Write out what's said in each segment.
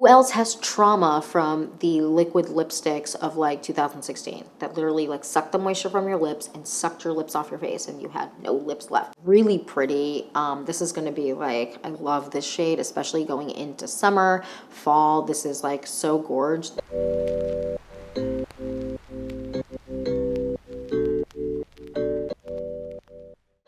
Who else has trauma from the liquid lipsticks of like 2016 that literally like sucked the moisture from your lips and sucked your lips off your face and you had no lips left? Really pretty. This is going to be like, I love this shade, especially going into summer, fall. This is like so gorgeous.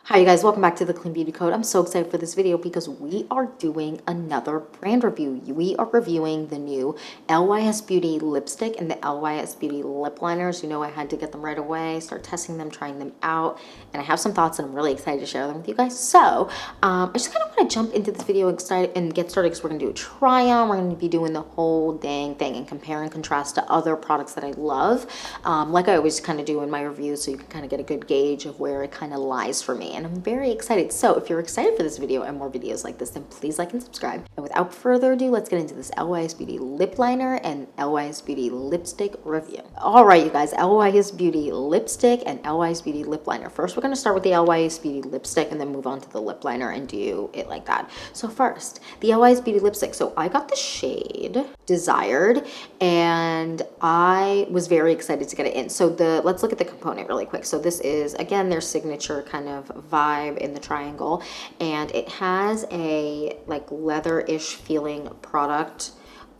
Hi you guys, welcome back to the Clean Beauty Code. I'm so excited for this video because we are doing another brand review. We are reviewing the new LYS Beauty lipstick and the LYS Beauty lip liners. You know, I had to get them right away, start testing them, trying them out, and I have some thoughts and I'm really excited to share them with you guys. So I just kind of want to jump into this video and get started because we're going to do a try on. We're going to be doing the whole dang thing and compare and contrast to other products that I love, like I always kind of do in my reviews, so you can kind of get a good gauge of where it kind of lies for me. And I'm very excited. So if you're excited for this video and more videos like this, then please like and subscribe. And without further ado, let's get into this LYS Beauty lip liner and LYS Beauty lipstick review. All right, you guys, LYS Beauty lipstick and LYS Beauty lip liner. First, we're going to start with the LYS Beauty lipstick and then move on to the lip liner and do it like that. So first, the LYS Beauty lipstick. So I got the shade Desired and I was very excited to get it in. So let's look at the component really quick. So this is, again, their signature kind of vibe in the triangle, and it has a like leather-ish feeling product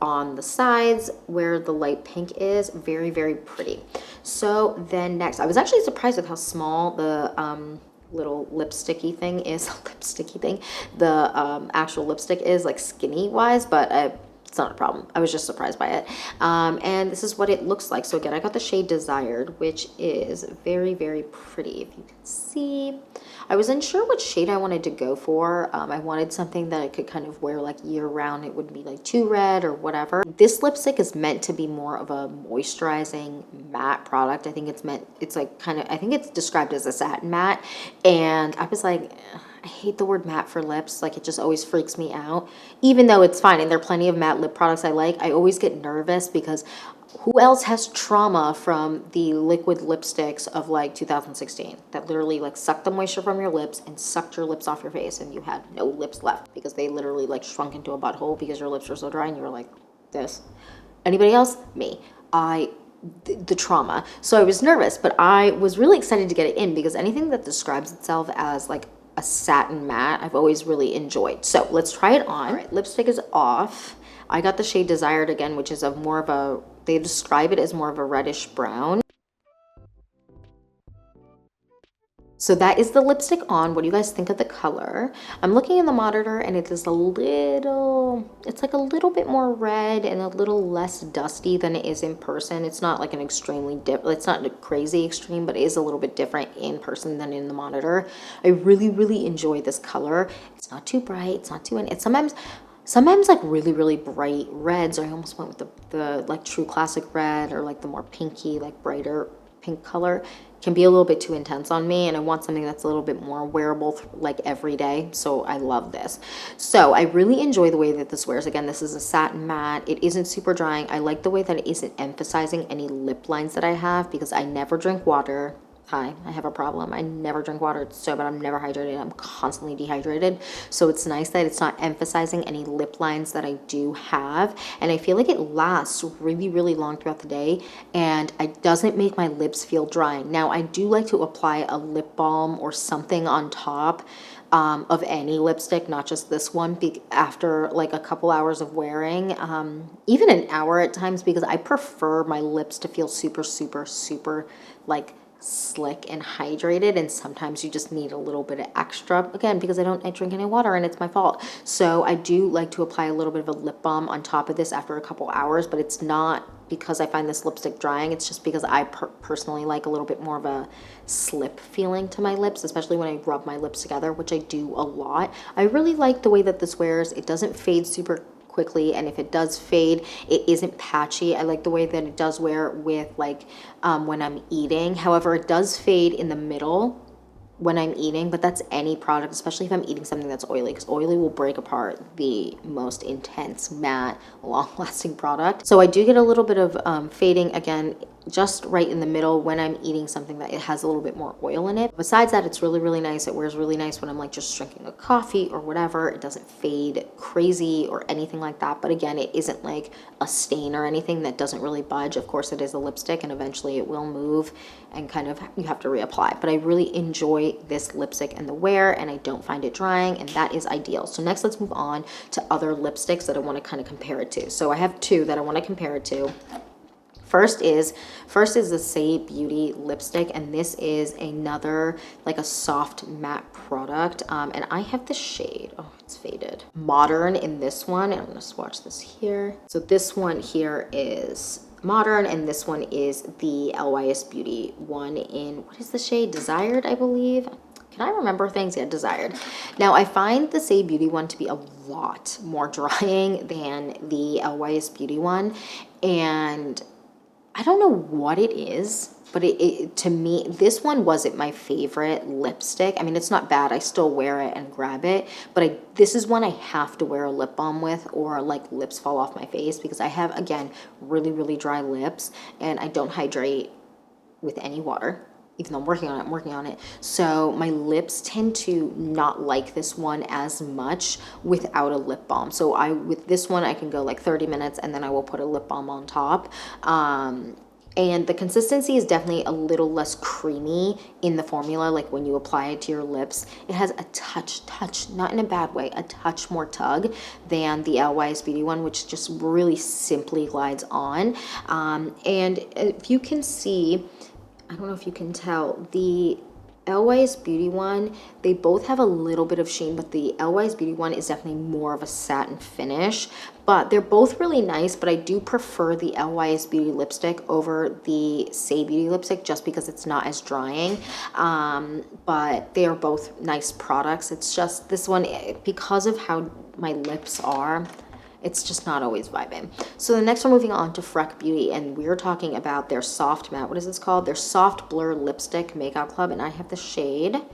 on the sides where the light pink is. Very, very pretty. So then next, I was actually surprised with how small the little lipsticky thing is. The actual lipstick is, like, skinny wise, but it's not a problem. I was just surprised by it. And this is what it looks like. So again, I got the shade Desired, which is very, very pretty. If you can see, I was unsure what shade I wanted to go for. I wanted something that I could kind of wear like year round. It wouldn't be like too red or whatever. This lipstick is meant to be more of a moisturizing matte product. I think it's like kind of, I think it's described as a satin matte. And I was like, I hate the word matte for lips. Like, it just always freaks me out. Even though it's fine and there are plenty of matte lip products I like, I always get nervous because who else has trauma from the liquid lipsticks of like 2016 that literally like sucked the moisture from your lips and sucked your lips off your face and you had no lips left because they literally like shrunk into a butthole because your lips were so dry and you were like this. Anybody else? Me. The trauma. So I was nervous, but I was really excited to get it in because anything that describes itself as like a satin matte, I've always really enjoyed. So let's try it on. All right, lipstick is off. I got the shade Desired again, which is more of a, they describe it as more of a reddish brown. So that is the lipstick on. What do you guys think of the color? I'm looking in the monitor and it is it's like a little bit more red and a little less dusty than it is in person. It's not like an extremely it's not a crazy extreme, but it is a little bit different in person than in the monitor. I really, really enjoy this color. It's not too bright, it's not too, it's sometimes like really, really bright reds, or I almost went with the like true classic red, or like the more pinky, like brighter pink color can be a little bit too intense on me, and I want something that's a little bit more wearable like every day. So I love this. So I really enjoy the way that this wears. Again, this is a satin matte. It isn't super drying. I like the way that it isn't emphasizing any lip lines that I have because I never drink water. Hi, I have a problem. I never drink water. It's so bad. I'm never hydrated. I'm constantly dehydrated. So it's nice that it's not emphasizing any lip lines that I do have. And I feel like it lasts really, really long throughout the day. And it doesn't make my lips feel drying. Now, I do like to apply a lip balm or something on top of any lipstick, not just this one, after like a couple hours of wearing, even an hour at times, because I prefer my lips to feel super, super, super like slick and hydrated, and sometimes you just need a little bit of extra, again, because I don't drink any water and it's my fault. So I do like to apply a little bit of a lip balm on top of this after a couple hours, but it's not because I find this lipstick drying. It's just because I personally like a little bit more of a slip feeling to my lips, especially when I rub my lips together, which I do a lot. I really like the way that this wears. It doesn't fade super quickly, and if it does fade, it isn't patchy. I like the way that it does wear with like when I'm eating. However, it does fade in the middle when I'm eating, but that's any product, especially if I'm eating something that's oily, because oily will break apart the most intense, matte, long-lasting product. So I do get a little bit of fading again just right in the middle when I'm eating something that it has a little bit more oil in it. Besides that, it's really, really nice. It wears really nice when I'm like just drinking a coffee or whatever. It doesn't fade crazy or anything like that. But again, it isn't like a stain or anything that doesn't really budge. Of course, it is a lipstick and eventually it will move and kind of you have to reapply. But I really enjoy this lipstick and the wear, and I don't find it drying, and that is ideal. So next, let's move on to other lipsticks that I want to kind of compare it to. So I have two that I want to compare it to. First is the Say Beauty lipstick, and this is another like a soft matte product, and I have the shade, oh, it's faded, Modern in this one, and I'm gonna swatch this here. So this one here is Modern, and this one is the LYS Beauty one in, what is the shade? Desired, I believe. Can I remember things? Yeah, Desired. Now, I find the Say Beauty one to be a lot more drying than the LYS Beauty one, and I don't know what it is, but it to me, this one wasn't my favorite lipstick. I mean, it's not bad. I still wear it and grab it, but this is one I have to wear a lip balm with, or like lips fall off my face, because I have, again, really, really dry lips, and I don't hydrate with any water. Even though I'm working on it. So my lips tend to not like this one as much without a lip balm. So with this one, I can go like 30 minutes and then I will put a lip balm on top. And the consistency is definitely a little less creamy in the formula. Like when you apply it to your lips, it has a touch, not in a bad way, a touch more tug than the LYS Beauty one, which just really simply glides on. And if you can see, I don't know if you can tell, the LYS Beauty one, they both have a little bit of sheen, but the LYS Beauty one is definitely more of a satin finish. But they're both really nice, but I do prefer the LYS Beauty lipstick over the Say Beauty lipstick just because it's not as drying. But they are both nice products. It's just this one, because of how my lips are, it's just not always vibing. So the next one, moving on to Freck Beauty, and we're talking about their soft matte, what is this called? Their Soft Blur Lipstick Makeout Club, and I have the shade, I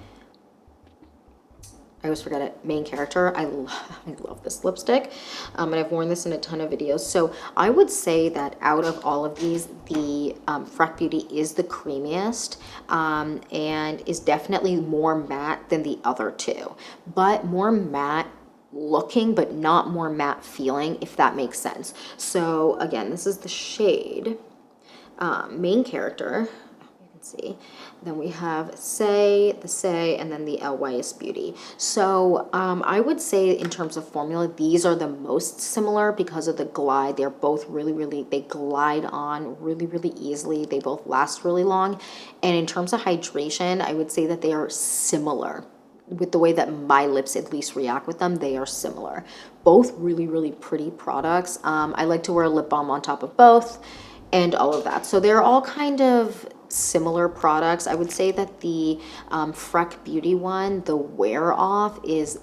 always forget it, Main Character. I love this lipstick, and I've worn this in a ton of videos. So I would say that out of all of these, the Freck Beauty is the creamiest, and is definitely more matte than the other two, but more matte looking, but not more matte feeling, if that makes sense. So again, this is the shade Main Character, you can see. Then we have Say, and then the LYS Beauty. So I would say in terms of formula, these are the most similar because of the glide. They're both really, they glide on really easily. They both last really long. And in terms of hydration, I would say that they are similar. With the way that my lips at least react with them, they are similar. Both really pretty products. I like to wear a lip balm on top of both and all of that. So they're all kind of similar products. I would say that the Freck Beauty one, the wear off is,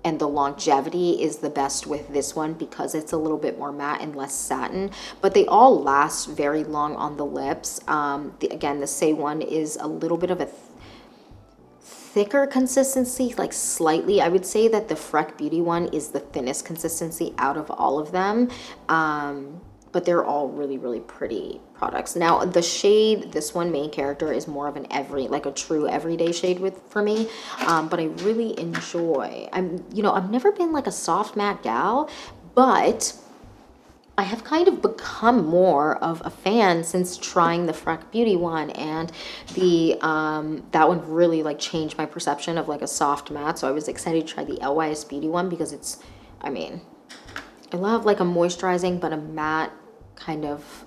and the longevity is the best with this one because it's a little bit more matte and less satin, but they all last very long on the lips. Again, the Say one is a little bit of a thicker consistency, like slightly. I would say that the Freck Beauty one is the thinnest consistency out of all of them, but they're all really pretty products. Now the shade, this one, Main Character, is more of an like a true everyday shade for me, but I really enjoy. I've never been like a soft matte gal, but I have kind of become more of a fan since trying the Freck Beauty one, and the that one really like changed my perception of like a soft matte. So I was excited to try the LYS Beauty one because it's, I mean, I love like a moisturizing but a matte kind of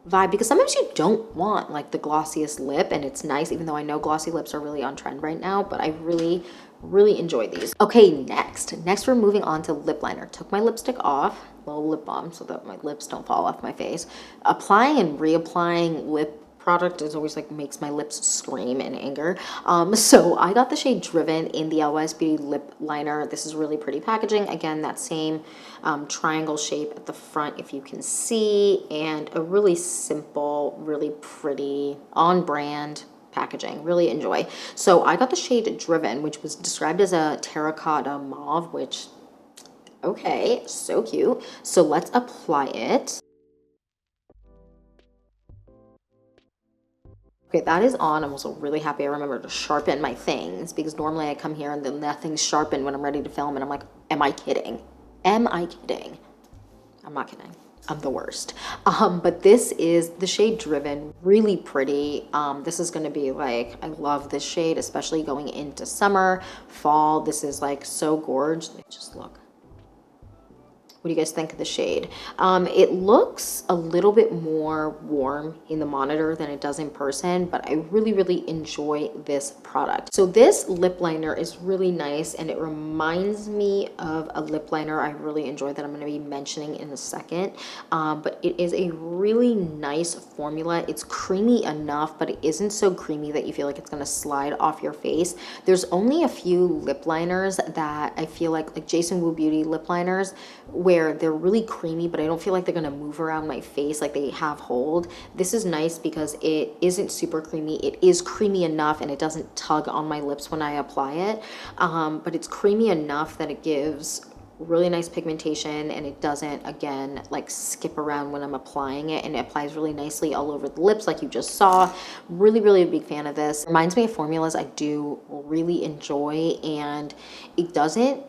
vibe, because sometimes you don't want like the glossiest lip, and it's nice, even though I know glossy lips are really on trend right now, but I really enjoy these. Okay, next we're moving on to lip liner. Took my lipstick off, little lip balm so that my lips don't fall off my face. Applying and reapplying lip product is always like makes my lips scream in anger. So I got the shade Driven in the LYS Beauty lip liner. This is really pretty packaging. Again, that same triangle shape at the front, if you can see, and a really simple, really pretty, on brand packaging. Really enjoy. So I got the shade Driven, which was described as a terracotta mauve, which, okay, so cute. So let's apply it. Okay, that is on. I'm also really happy I remember to sharpen my things because normally I come here and then nothing's sharpened when I'm ready to film and I'm like, am I kidding? Am I kidding? I'm not kidding. I'm the worst. But this is the shade Driven, really pretty. This is gonna be like, I love this shade, especially going into summer, fall. This is like so gorgeous. Just look. What do you guys think of the shade? It looks a little bit more warm in the monitor than it does in person, but I really, really enjoy this product. So this lip liner is really nice and it reminds me of a lip liner I really enjoy that I'm going to be mentioning in a second. But it is a really nice formula. It's creamy enough, but it isn't so creamy that you feel like it's going to slide off your face. There's only a few lip liners that I feel like Jason Wu Beauty lip liners, where they're really creamy, but I don't feel like they're gonna move around my face like they have hold. This is nice because it isn't super creamy. It is creamy enough and it doesn't tug on my lips when I apply it, but it's creamy enough that it gives really nice pigmentation and it doesn't, again, like skip around when I'm applying it, and it applies really nicely all over the lips like you just saw. Really, really a big fan of this. Reminds me of formulas I do really enjoy, and it doesn't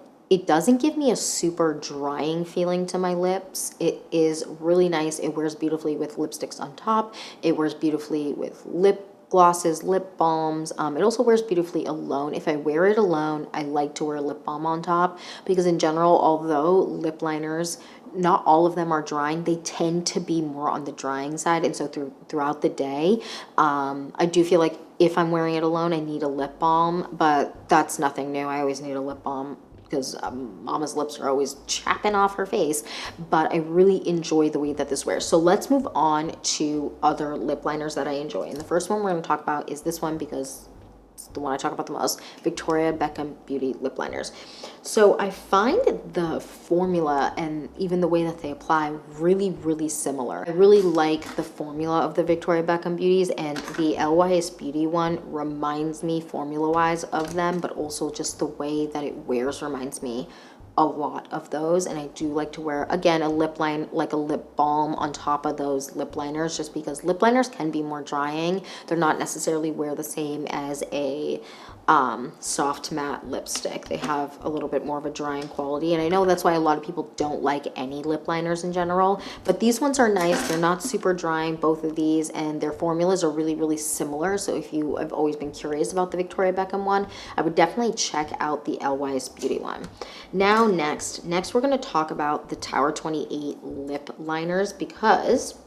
give me a super drying feeling to my lips. It is really nice. It wears beautifully with lipsticks on top. It wears beautifully with lip glosses, lip balms. It also wears beautifully alone. If I wear it alone, I like to wear a lip balm on top because in general, although lip liners, not all of them are drying, they tend to be more on the drying side. And so throughout the day, I do feel like if I'm wearing it alone, I need a lip balm, but that's nothing new. I always need a lip balm because mama's lips are always chapping off her face, but I really enjoy the way that this wears. So let's move on to other lip liners that I enjoy. And the first one we're gonna talk about is this one because it's the one I talk about the most, Victoria Beckham Beauty lip liners. So I find the formula and even the way that they apply really, really similar. I really like the formula of the Victoria Beckham Beauties, and the LYS Beauty one reminds me formula-wise of them, but also just the way that it wears reminds me a lot of those. And I do like to wear, again, a lip line, like a lip balm on top of those lip liners, just because lip liners can be more drying. They're not necessarily wear the same as a soft matte lipstick. They have a little bit more of a drying quality, and I know that's why a lot of people don't like any lip liners in general, but these ones are nice. They're not super drying, both of these, and their formulas are really, really similar. So if you have always been curious about the Victoria Beckham one, I would definitely check out the LYS Beauty one. Now next we're going to talk about the Tower 28 lip liners, because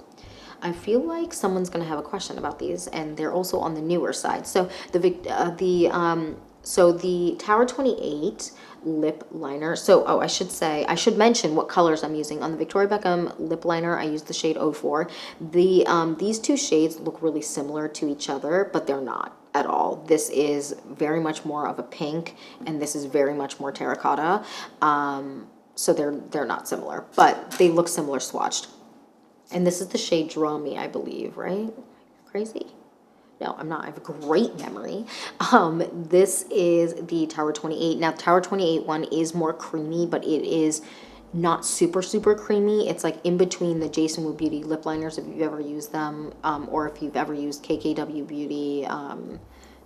I feel like someone's going to have a question about these, and they're also on the newer side. So the Tower 28 lip liner. So, I should mention what colors I'm using. On the Victoria Beckham lip liner, I use the shade 04. These two shades look really similar to each other, but they're not at all. This is very much more of a pink, and this is very much more terracotta. So they're not similar, but they look similar swatched. And this is the shade Draw Me, I believe, right? Crazy? No, I'm not. I have a great memory. This is the Tower 28. Now, Tower 28 one is more creamy, but it is not super, super creamy. It's like in between the Jason Wu Beauty lip liners, if you've ever used them, or if you've ever used KKW Beauty,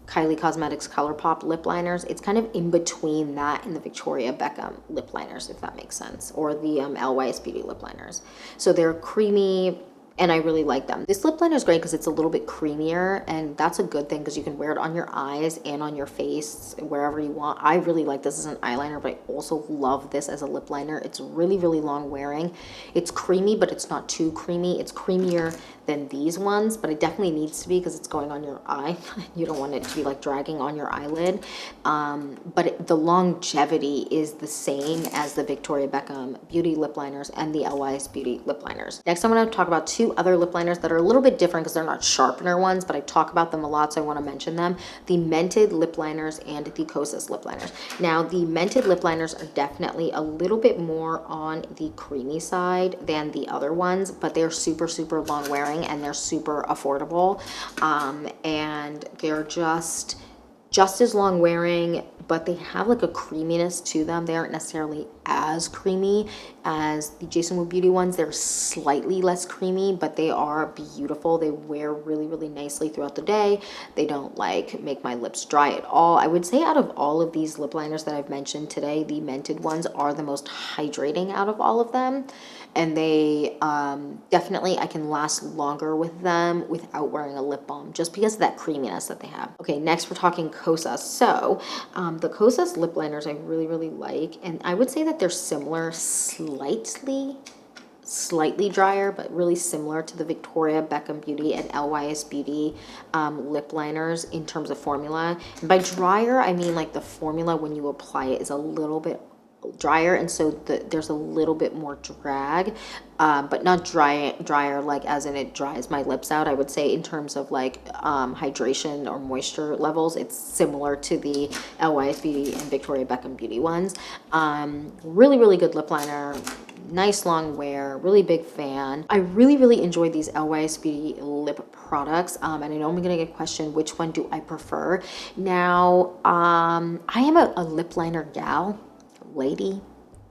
Kylie Cosmetics ColourPop lip liners. It's kind of in between that and the Victoria Beckham lip liners, if that makes sense, or the LYS Beauty lip liners. So they're creamy, and I really like them. This lip liner is great because it's a little bit creamier, and that's a good thing because you can wear it on your eyes and on your face, wherever you want. I really like this as an eyeliner, but I also love this as a lip liner. It's really, really long wearing. It's creamy, but it's not too creamy. It's creamier than these ones, but it definitely needs to be because it's going on your eye. You don't want it to be like dragging on your eyelid. But the longevity is the same as the Victoria Beckham Beauty lip liners and the LYS Beauty lip liners. Next, I'm going to talk about two other lip liners that are a little bit different because they're not sharpener ones, but I talk about them a lot, so I want to mention them. The Mented lip liners and the Kosas lip liners. Now, the Mented lip liners are definitely a little bit more on the creamy side than the other ones, but they're super, super long wearing, and they're super affordable, and they're just as long wearing, but they have like a creaminess to them. They aren't necessarily as creamy as the Jason Wu Beauty ones. They're slightly less creamy, but they are beautiful. They wear really, really nicely throughout the day. They don't like make my lips dry at all. I would say out of all of these lip liners that I've mentioned today, the Mented ones are the most hydrating out of all of them. And they definitely, I can last longer with them without wearing a lip balm just because of that creaminess that they have. Okay, next we're talking Kosas. So the Kosas lip liners I really, really like. And I would say that they're similar, slightly drier, but really similar to the Victoria Beckham Beauty and LYS Beauty lip liners in terms of formula. And by drier, I mean like the formula when you apply it is a little bit drier, and so there's a little bit more drag, but not drier like as in it dries my lips out. I would say in terms of like hydration or moisture levels, it's similar to the LYS Beauty and Victoria Beckham Beauty ones. Really, really good lip liner. Nice long wear, really big fan. I really, really enjoyed these LYS Beauty lip products. And I know I'm gonna get a question, which one do I prefer? Now, I am a lip liner gal, lady,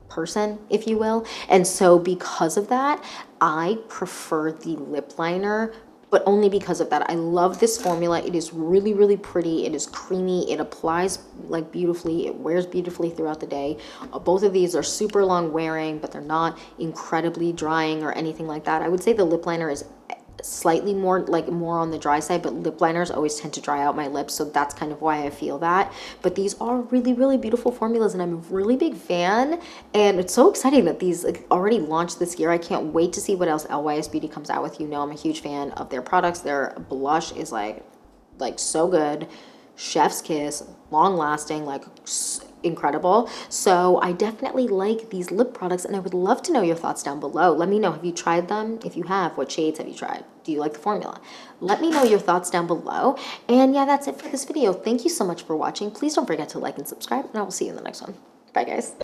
person, if you will. And so because of that, I prefer the lip liner, but only because of that. I love this formula. It is really, really pretty. It is creamy. It applies like beautifully. It wears beautifully throughout the day. Both of these are super long wearing, but they're not incredibly drying or anything like that. I would say the lip liner is slightly more on the dry side, but lip liners always tend to dry out my lips, so that's kind of why I feel that. But these are really, really beautiful formulas, and I'm a really big fan, and it's so exciting that these already launched this year. I can't wait to see what else LYS Beauty comes out with. You know I'm a huge fan of their products. Their blush is like so good, chef's kiss, long lasting, like incredible. So I definitely like these lip products, and I would love to know your thoughts down below. Let me know, have you tried them? If you have, what shades have you tried? Do you like the formula? Let me know your thoughts down below. And yeah, that's it for this video. Thank you so much for watching. Please don't forget to like and subscribe, and I will see you in the next one. Bye guys.